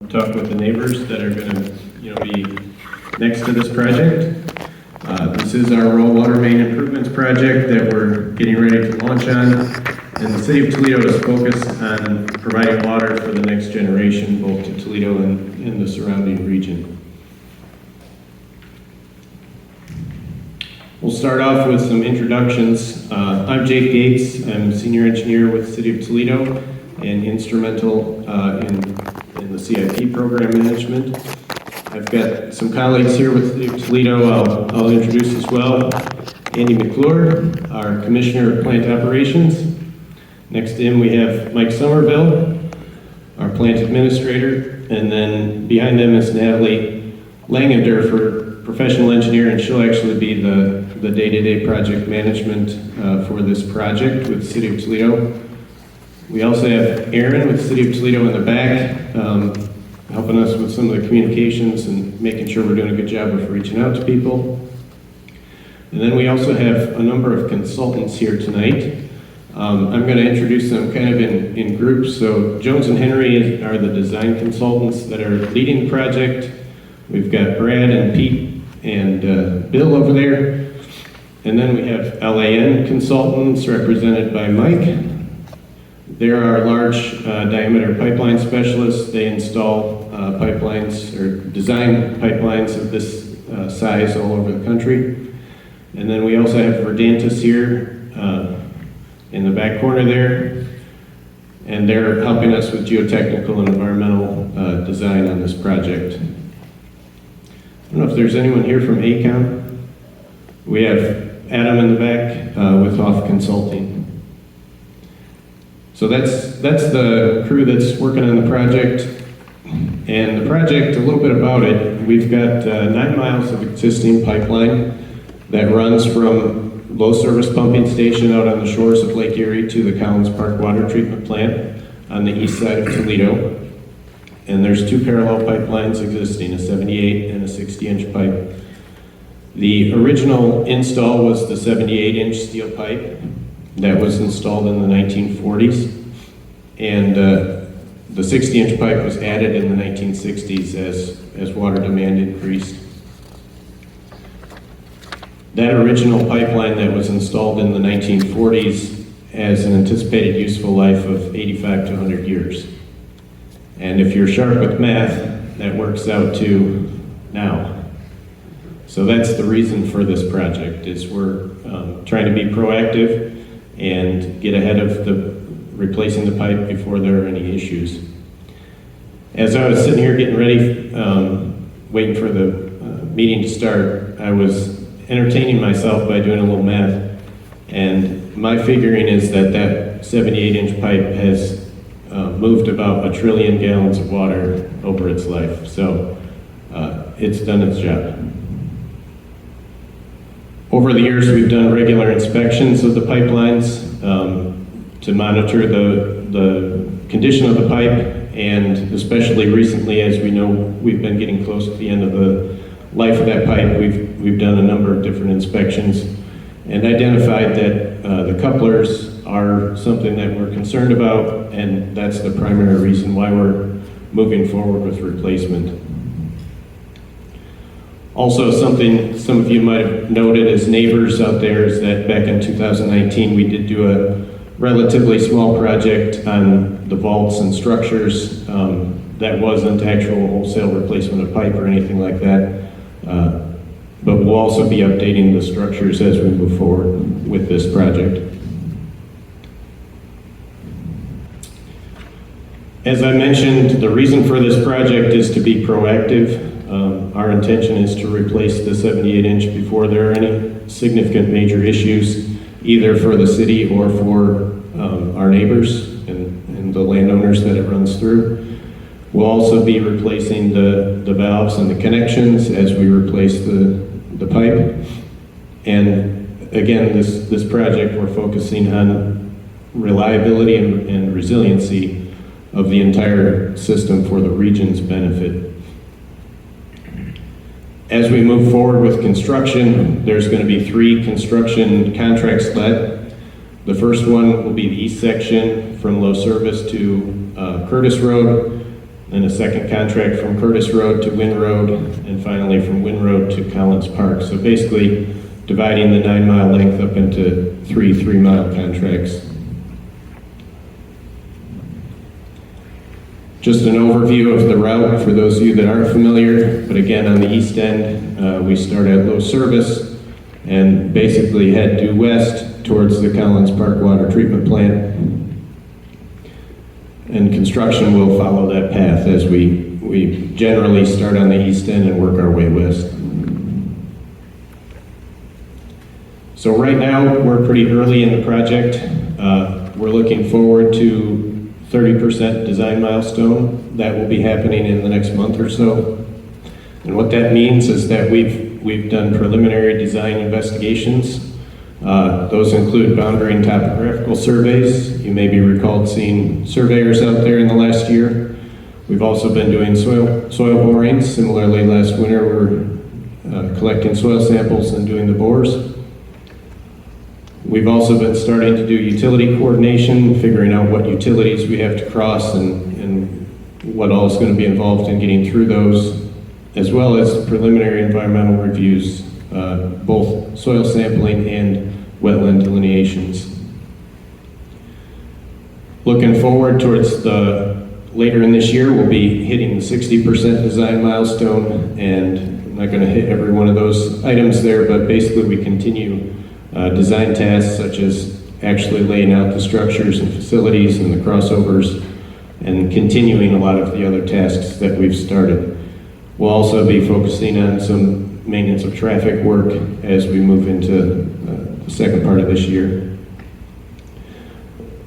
talk with the neighbors that are going to, be next to this project. This is our rural water main improvements project that we're getting ready to launch on. And the city of Toledo is focused on providing water for the next generation, both to Toledo and the surrounding region. We'll start off with some introductions. I'm Jake Gates. I'm senior engineer with the City of Toledo and instrumental in the CIP program management. I've got some colleagues here with the City of Toledo I'll introduce as well. Andy McClure, our Commissioner of Plant Operations. Next to him we have Mike Somerville, our Plant Administrator, and then behind them is Natalie Langenderfer, Professional Engineer, and she'll actually be the day-to-day project management for this project with the City of Toledo. We also have Aaron with the City of Toledo in the back, helping us with some of the communications and making sure we're doing a good job of reaching out to people. And then we also have a number of consultants here tonight. I'm going to introduce them kind of in groups. So Jones and Henry are the design consultants that are leading the project. We've got Brad and Pete and Bill over there. And then we have LAN consultants represented by Mike. They're our large diameter pipeline specialists. They install pipelines or design pipelines of this size all over the country. And then we also have Verdantis here in the back corner there. And they're helping us with geotechnical and environmental design on this project. I don't know if there's anyone here from AECOM. We have Adam in the back with Hoff Consulting. So that's the crew that's working on the project. And the project, a little bit about it, we've got 9 miles of existing pipeline that runs from low service pumping station out on the shores of Lake Erie to the Collins Park Water Treatment Plant on the east side of Toledo. And there's 2 parallel pipelines existing, a 78 and a 60-inch pipe. The original install was the 78-inch steel pipe that was installed in the 1940s, and the 60-inch pipe was added in the 1960s as water demand increased. That original pipeline that was installed in the 1940s has an anticipated useful life of 85 to 100 years. And if you're sharp with math, that works out to now. So that's the reason for this project, is we're trying to be proactive and get ahead of replacing the pipe before there are any issues. As I was sitting here getting ready, waiting for the meeting to start, I was entertaining myself by doing a little math, and my figuring is that 78-inch pipe has moved about 1 trillion gallons of water over its life. So it's done its job. Over the years, we've done regular inspections of the pipelines to monitor the condition of the pipe, and especially recently, as we know, we've been getting close to the end of the life of that pipe. We've done a number of different inspections and identified that the couplers are something that we're concerned about, and that's the primary reason why we're moving forward with replacement. Also, something some of you might have noted as neighbors out there is that back in 2019, we did do a relatively small project on the vaults and structures. That wasn't actual wholesale replacement of pipe or anything like that. But we'll also be updating the structures as we move forward with this project. As I mentioned, the reason for this project is to be proactive. Our intention is to replace the 78-inch before there are any significant major issues, either for the city or for our neighbors and the landowners that it runs through. We'll also be replacing the valves and the connections as we replace the pipe. And again, this project, we're focusing on reliability and resiliency of the entire system for the region's benefit. As we move forward with construction, there's going to be 3 construction contracts let. The first one will be the east section from Low Service to Curtis Road. then a second contract from Curtis Road to Wynn Road, and finally from Wynn Road to Collins Park. So basically dividing the 9-mile length up into 3 3-mile contracts. Just an overview of the route for those of you that aren't familiar, but again, on the east end, we start at low service and basically head due west towards the Collins Park Water Treatment Plant. And construction will follow that path as we generally start on the east end and work our way west. So right now, we're pretty early in the project. We're looking forward to 30% design milestone. That will be happening in the next month or so. And what that means is that we've done preliminary design investigations. Those include boundary and topographical surveys. You may be recalled seeing surveyors out there in the last year. We've also been doing soil borings. Similarly, last winter we're collecting soil samples and doing the bores. We've also been starting to do utility coordination, figuring out what utilities we have to cross and what all is going to be involved in getting through those, as well as preliminary environmental reviews, both soil sampling and wetland delineations. Looking forward towards later in this year, we'll be hitting the 60% design milestone, and I'm not going to hit every one of those items there, but basically we continue design tasks such as actually laying out the structures and facilities and the crossovers and continuing a lot of the other tasks that we've started. We'll also be focusing on some maintenance of traffic work as we move into the second part of this year.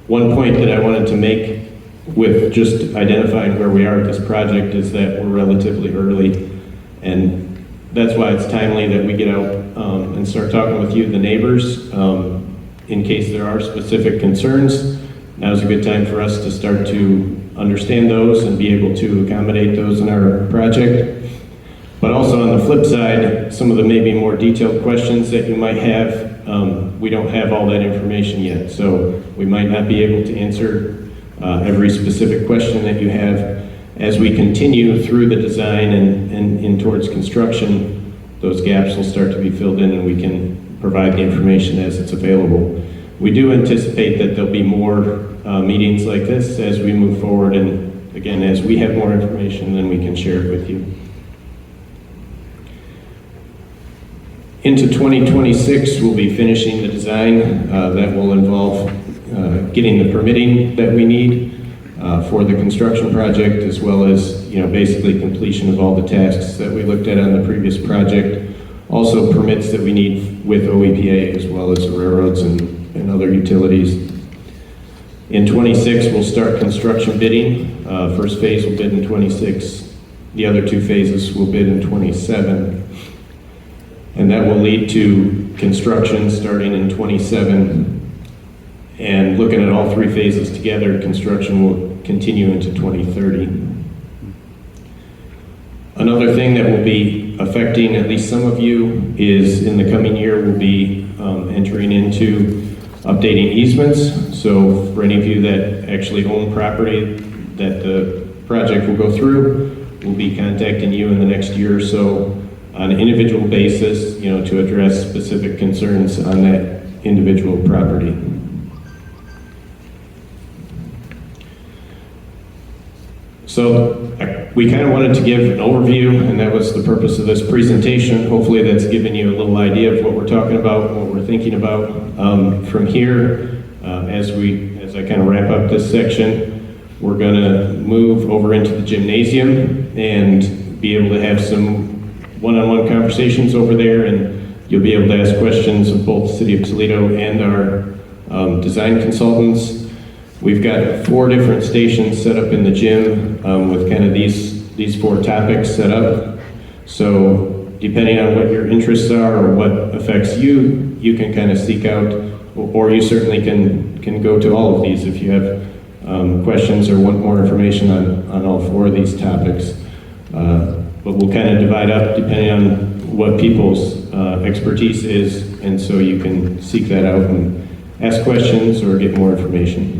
One point that I wanted to make with just identifying where we are with this project is that we're relatively early, and that's why it's timely that we get out and start talking with you, the neighbors, in case there are specific concerns. Now's a good time for us to start to understand those and be able to accommodate those in our project. But also on the flip side, some of the maybe more detailed questions that you might have, we don't have all that information yet. So we might not be able to answer every specific question that you have. As we continue through the design and in towards construction, those gaps will start to be filled in and we can provide the information as it's available. We do anticipate that there'll be more meetings like this as we move forward, and again, as we have more information, then we can share it with you. Into 2026, we'll be finishing the design. That will involve getting the permitting that we need for the construction project, as well as basically completion of all the tasks that we looked at on the previous project. Also permits that we need with OEPA, as well as the railroads and other utilities. In 26, we'll start construction bidding. First phase will bid in 26. The other 2 phases will bid in 27. And that will lead to construction starting in 27. And looking at all 3 phases together, construction will continue into 2030. Another thing that will be affecting at least some of you is in the coming year we'll be entering into updating easements. So for any of you that actually own property that the project will go through, we'll be contacting you in the next year or so on an individual basis, to address specific concerns on that individual property. So we kind of wanted to give an overview, and that was the purpose of this presentation. Hopefully that's given you a little idea of what we're talking about, what we're thinking about. From here, as I kind of wrap up this section, we're going to move over into the gymnasium and be able to have some one-on-one conversations over there, and you'll be able to ask questions of both the City of Toledo and our design consultants. We've got 4 different stations set up in the gym with kind of these 4 topics set up. So depending on what your interests are or what affects you, you can kind of seek out, or you certainly can go to all of these if you have questions or want more information on all 4 of these topics. But we'll kind of divide up depending on what people's expertise is, and so you can seek that out and ask questions or get more information.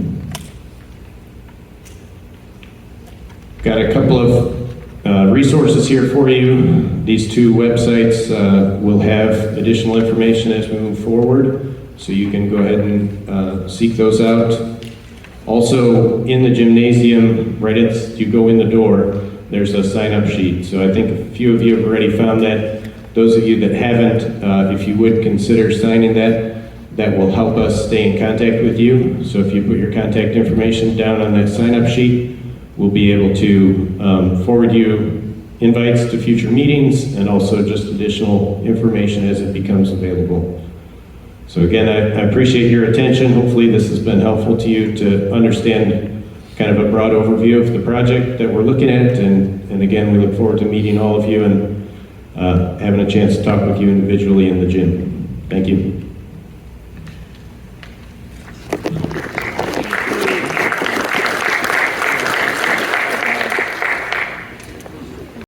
Got a couple of resources here for you. These two websites will have additional information as we move forward, so you can go ahead and seek those out. Also, in the gymnasium, right as you go in the door, there's a sign-up sheet. So I think a few of you have already found that. Those of you that haven't, if you would consider signing that will help us stay in contact with you. So if you put your contact information down on that sign-up sheet, we'll be able to forward you invites to future meetings and also just additional information as it becomes available. So again, I appreciate your attention. Hopefully this has been helpful to you to understand kind of a broad overview of the project that we're looking at. And again, we look forward to meeting all of you and having a chance to talk with you individually in the gym. Thank you.